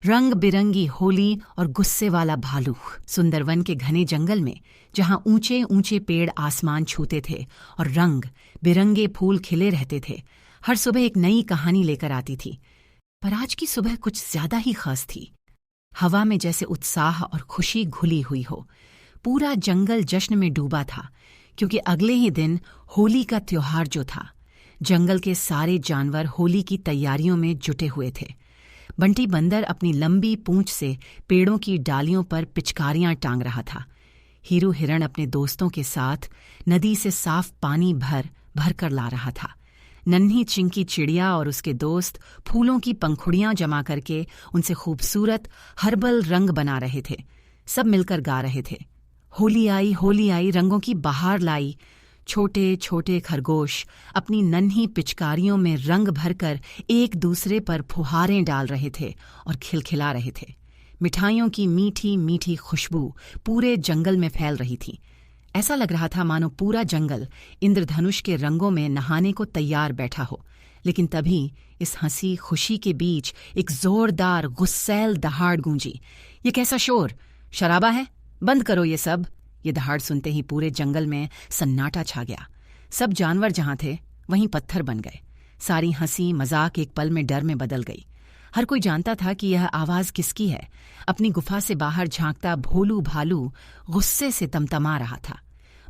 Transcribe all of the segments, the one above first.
रंग बिरंगी होली और गुस्से वाला भालू। सुंदरवन के घने जंगल में जहां ऊंचे ऊंचे पेड़ आसमान छूते थे और रंग बिरंगे फूल खिले रहते थे, हर सुबह एक नई कहानी लेकर आती थी। पर आज की सुबह कुछ ज्यादा ही खास थी। हवा में जैसे उत्साह और खुशी घुली हुई हो। पूरा जंगल जश्न में डूबा था, क्योंकि अगले ही दिन होली का त्योहार जो था। जंगल के सारे जानवर होली की तैयारियों में जुटे हुए थे। बंटी बंदर अपनी लंबी पूंछ से पेड़ों की डालियों पर पिचकारियां टांग रहा था। हीरू हिरण अपने दोस्तों के साथ नदी से साफ पानी भर भर कर ला रहा था। नन्ही चिंकी चिड़िया और उसके दोस्त फूलों की पंखुड़ियां जमा करके उनसे खूबसूरत हर्बल रंग बना रहे थे। सब मिलकर गा रहे थे, होली आई रंगों की बहार लाई। छोटे छोटे खरगोश अपनी नन्ही पिचकारियों में रंग भरकर एक दूसरे पर फुहारें डाल रहे थे और खिलखिला रहे थे। मिठाइयों की मीठी मीठी खुशबू पूरे जंगल में फैल रही थी। ऐसा लग रहा था मानो पूरा जंगल इंद्रधनुष के रंगों में नहाने को तैयार बैठा हो। लेकिन तभी इस हंसी खुशी के बीच एक जोरदार गुस्सैल दहाड़ गूंजी। ये कैसा शोर? शराबा है? बंद करो ये सब। ये दहाड़ सुनते ही पूरे जंगल में सन्नाटा छा गया। सब जानवर जहां थे वहीं पत्थर बन गए। सारी हंसी मजाक एक पल में डर में बदल गई। हर कोई जानता था कि यह आवाज किसकी है। अपनी गुफा से बाहर झांकता भोलू भालू गुस्से से तमतमा रहा था।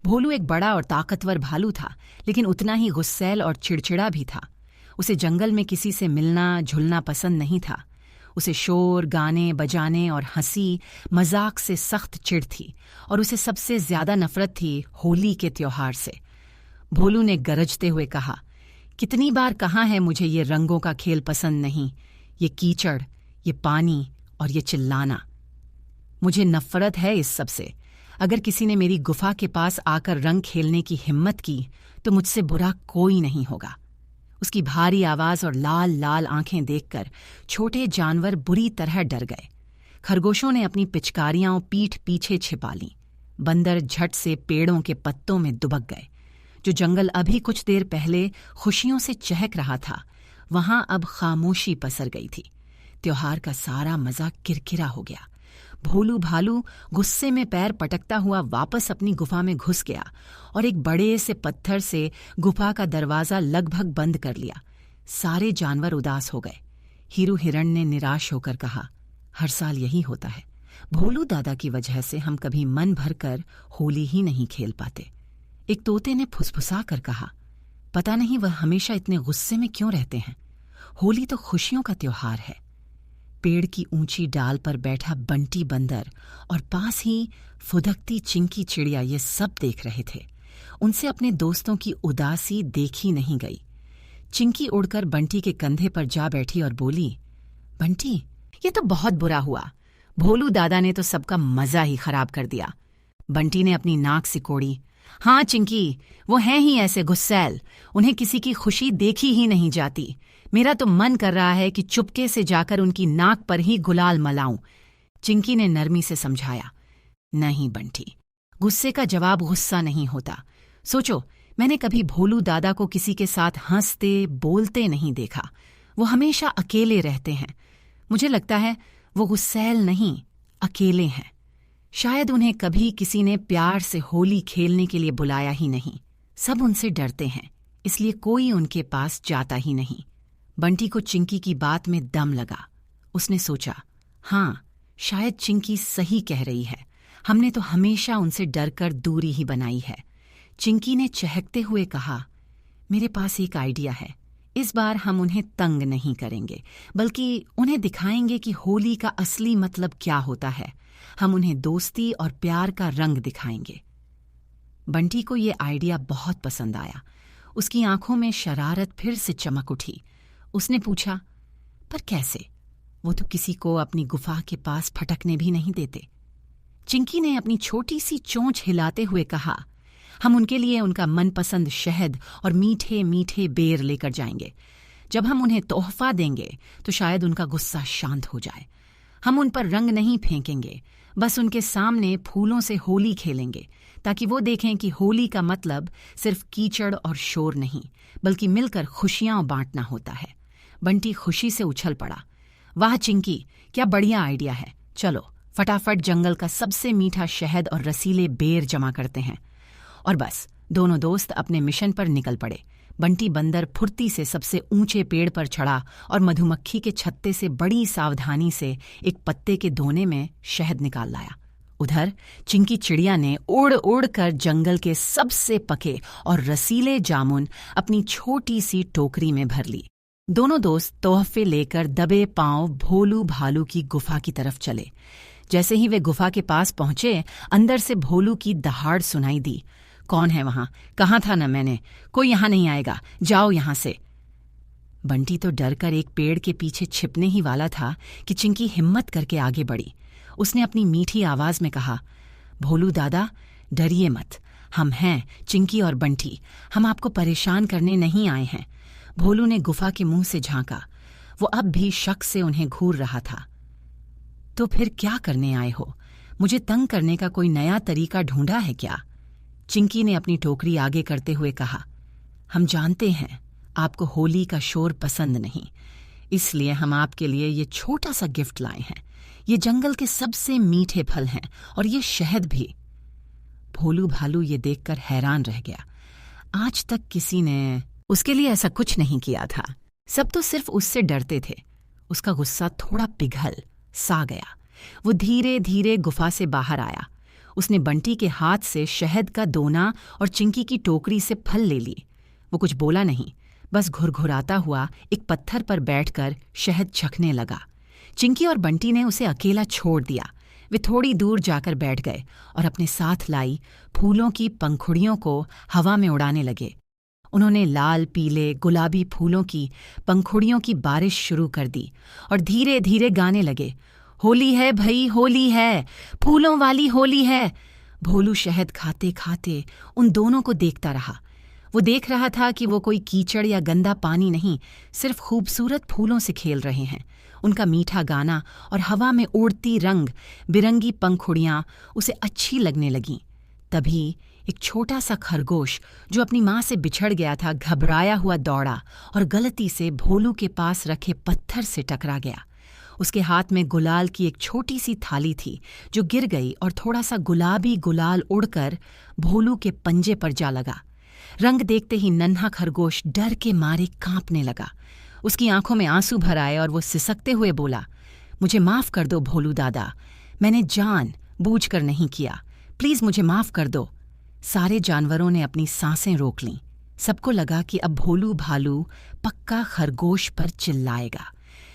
भोलू एक बड़ा और ताकतवर भालू था, लेकिन उतना ही गुस्सैल और चिड़चिड़ा भी था। उसे जंगल में किसी से मिलना झुलना पसंद नहीं था। उसे शोर, गाने बजाने और हंसी मजाक से सख्त चिढ़ थी, और उसे सबसे ज्यादा नफरत थी होली के त्योहार से। भोलू ने गरजते हुए कहा, कितनी बार कहा है मुझे ये रंगों का खेल पसंद नहीं। ये कीचड़, ये पानी और ये चिल्लाना, मुझे नफरत है इस सब से। अगर किसी ने मेरी गुफा के पास आकर रंग खेलने की हिम्मत की तो मुझसे बुरा कोई नहीं होगा। उसकी भारी आवाज और लाल लाल आंखें देखकर छोटे जानवर बुरी तरह डर गए। खरगोशों ने अपनी पिचकारियां पीठ पीछे छिपा लीं। बंदर झट से पेड़ों के पत्तों में दुबक गए। जो जंगल अभी कुछ देर पहले खुशियों से चहक रहा था, वहां अब खामोशी पसर गई थी। त्योहार का सारा मजा किरकिरा हो गया। भोलू भालू गुस्से में पैर पटकता हुआ वापस अपनी गुफा में घुस गया और एक बड़े से पत्थर से गुफा का दरवाजा लगभग बंद कर लिया। सारे जानवर उदास हो गए। हीरू हिरण ने निराश होकर कहा, हर साल यही होता है। भोलू दादा की वजह से हम कभी मन भरकर होली ही नहीं खेल पाते। एक तोते ने फुसफुसा कर कहा, पता नहीं वह हमेशा इतने गुस्से में क्यों रहते हैं। होली तो खुशियों का त्योहार है। पेड़ की ऊंची डाल पर बैठा बंटी बंदर और पास ही फुदकती चिंकी चिड़िया ये सब देख रहे थे। उनसे अपने दोस्तों की उदासी देखी नहीं गई। चिंकी उड़कर बंटी के कंधे पर जा बैठी और बोली, बंटी, ये तो बहुत बुरा हुआ। भोलू दादा ने तो सबका मजा ही खराब कर दिया। बंटी ने अपनी नाक सिकोड़ी। हाँ चिंकी, वो हैं ही ऐसे गुस्सैल। उन्हें किसी की खुशी देखी ही नहीं जाती। मेरा तो मन कर रहा है कि चुपके से जाकर उनकी नाक पर ही गुलाल मलाऊं। चिंकी ने नरमी से समझाया। नहीं बंटी, गुस्से का जवाब गुस्सा नहीं होता। सोचो, मैंने कभी भोलू दादा को किसी के साथ हंसते बोलते नहीं देखा। वो हमेशा अकेले रहते हैं। मुझे लगता है वो गुस्सैल नहीं, अकेले हैं। शायद उन्हें कभी किसी ने प्यार से होली खेलने के लिए बुलाया ही नहीं। सब उनसे डरते हैं, इसलिए कोई उनके पास जाता ही नहीं। बंटी को चिंकी की बात में दम लगा। उसने सोचा, हाँ, शायद चिंकी सही कह रही है। हमने तो हमेशा उनसे डरकर दूरी ही बनाई है। चिंकी ने चहकते हुए कहा, मेरे पास एक आइडिया है। इस बार हम उन्हें तंग नहीं करेंगे, बल्कि उन्हें दिखाएंगे कि होली का असली मतलब क्या होता है। हम उन्हें दोस्ती और प्यार का रंग दिखाएंगे। बंटी को ये आइडिया बहुत पसंद आया। उसकी आंखों में शरारत फिर से चमक उठी। उसने पूछा, पर कैसे? वो तो किसी को अपनी गुफा के पास फटकने भी नहीं देते। चिंकी ने अपनी छोटी सी चोंच हिलाते हुए कहा, हम उनके लिए उनका मनपसंद शहद और मीठे मीठे बेर लेकर जाएंगे। जब हम उन्हें तोहफा देंगे तो शायद उनका गुस्सा शांत हो जाए। हम उन पर रंग नहीं फेंकेंगे, बस उनके सामने फूलों से होली खेलेंगे, ताकि वो देखें कि होली का मतलब सिर्फ कीचड़ और शोर नहीं, बल्कि मिलकर खुशियां बांटना होता है। बंटी खुशी से उछल पड़ा। वाह चिंकी, क्या बढ़िया आइडिया है। चलो फटाफट जंगल का सबसे मीठा शहद और रसीले बेर जमा करते हैं। और बस दोनों दोस्त अपने मिशन पर निकल पड़े। बंटी बंदर फुर्ती से सबसे ऊंचे पेड़ पर चढ़ा और मधुमक्खी के छत्ते से बड़ी सावधानी से एक पत्ते के दोने में शहद निकाल लाया। उधर चिंकी चिड़िया ने उड़ उड़ कर जंगल के सबसे पके और रसीले जामुन अपनी छोटी सी टोकरी में भर ली। दोनों दोस्त तोहफे लेकर दबे पांव भोलू भालू की गुफा की तरफ चले। जैसे ही वे गुफा के पास पहुंचे, अंदर से भोलू की दहाड़ सुनाई दी। कौन है वहां? कहाँ था न मैंने? कोई यहां नहीं आएगा, जाओ यहां से। बंटी तो डर कर एक पेड़ के पीछे छिपने ही वाला था कि चिंकी हिम्मत करके आगे बढ़ी। उसने अपनी मीठी आवाज में कहा, भोलू दादा, डरिए मत, हम हैं चिंकी और बंटी, हम आपको परेशान करने नहीं आए हैं। भोलू ने गुफा के मुंह से झांका। वो अब भी शक से उन्हें घूर रहा था। तो फिर क्या करने आए हो? मुझे तंग करने का कोई नया तरीका ढूंढा है क्या? चिंकी ने अपनी टोकरी आगे करते हुए कहा, हम जानते हैं आपको होली का शोर पसंद नहीं, इसलिए हम आपके लिए ये छोटा सा गिफ्ट लाए हैं। ये जंगल के सबसे मीठे फल हैं और ये शहद भी। भोलू भालू ये देखकर हैरान रह गया। आज तक किसी ने उसके लिए ऐसा कुछ नहीं किया था। सब तो सिर्फ उससे डरते थे। उसका गुस्सा थोड़ा पिघल सा गया। वो धीरे धीरे गुफा से बाहर आया। उसने बंटी के हाथ से शहद का दोना और चिंकी की टोकरी से फल ले ली। वो कुछ बोला नहीं, बस घुरघुराता हुआ एक पत्थर पर बैठकर शहद चखने लगा। चिंकी और बंटी ने उसे अकेला छोड़ दिया। वे थोड़ी दूर जाकर बैठ गए और अपने साथ लाई फूलों की पंखुड़ियों को हवा में उड़ाने लगे। उन्होंने लाल, पीले, गुलाबी फूलों की पंखुड़ियों की बारिश शुरू कर दी और धीरे धीरे गाने लगे, होली है भई, होली है, फूलों वाली होली है। भोलू शहद खाते खाते उन दोनों को देखता रहा। वो देख रहा था कि वो कोई कीचड़ या गंदा पानी नहीं, सिर्फ खूबसूरत फूलों से खेल रहे हैं। उनका मीठा गाना और हवा में उड़ती रंग बिरंगी पंखुड़ियाँ उसे अच्छी लगने लगीं। तभी एक छोटा सा खरगोश जो अपनी माँ से बिछड़ गया था, घबराया हुआ दौड़ा और गलती से भोलू के पास रखे पत्थर से टकरा गया। उसके हाथ में गुलाल की एक छोटी सी थाली थी जो गिर गई और थोड़ा सा गुलाबी गुलाल उड़कर भोलू के पंजे पर जा लगा। रंग देखते ही नन्हा खरगोश डर के मारे कांपने लगा। उसकी आंखों में आंसू भर आए और वो सिसकते हुए बोला, मुझे माफ कर दो भोलू दादा, मैंने जान बूझकर नहीं किया, प्लीज मुझे माफ कर दो। सारे जानवरों ने अपनी सांसें रोक लीं। सबको लगा कि अब भोलू भालू पक्का खरगोश पर चिल्लाएगा,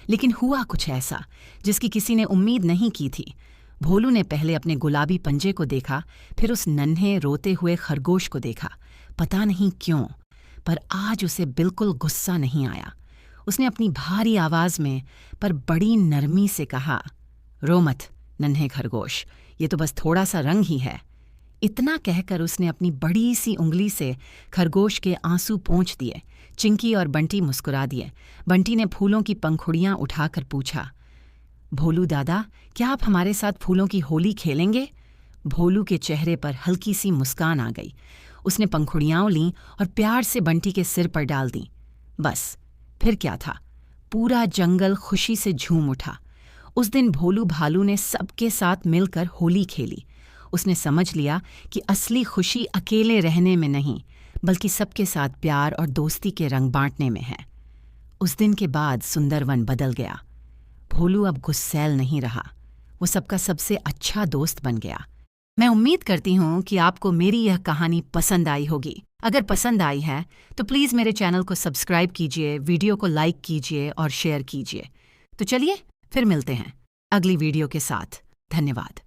लेकिन हुआ कुछ ऐसा जिसकी किसी ने उम्मीद नहीं की थी। भोलू ने पहले अपने गुलाबी पंजे को देखा, फिर उस नन्हे रोते हुए खरगोश को देखा। पता नहीं क्यों, पर आज उसे बिल्कुल गुस्सा नहीं आया। उसने अपनी भारी आवाज में पर बड़ी नरमी से कहा, रो मत नन्हे खरगोश, ये तो बस थोड़ा सा रंग ही है। इतना कहकर उसने अपनी बड़ी सी उंगली से खरगोश के आंसू पोंछ दिए। चिंकी और बंटी मुस्कुरा दिए। बंटी ने फूलों की पंखुड़ियां उठाकर पूछा, भोलू दादा, क्या आप हमारे साथ फूलों की होली खेलेंगे? भोलू के चेहरे पर हल्की सी मुस्कान आ गई। उसने पंखुड़ियां लीं और प्यार से बंटी के सिर पर डाल दी। बस फिर क्या था, पूरा जंगल खुशी से झूम उठा। उस दिन भोलू भालू ने सबके साथ मिलकर होली खेली। उसने समझ लिया कि असली खुशी अकेले रहने में नहीं, बल्कि सबके साथ प्यार और दोस्ती के रंग बांटने में है। उस दिन के बाद सुंदरवन बदल गया। भोलू अब गुस्सैल नहीं रहा, वो सबका सबसे अच्छा दोस्त बन गया। मैं उम्मीद करती हूँ कि आपको मेरी यह कहानी पसंद आई होगी। अगर पसंद आई है तो प्लीज़ मेरे चैनल को सब्सक्राइब कीजिए, वीडियो को लाइक कीजिए और शेयर कीजिए। तो चलिए फिर मिलते हैं अगली वीडियो के साथ। धन्यवाद।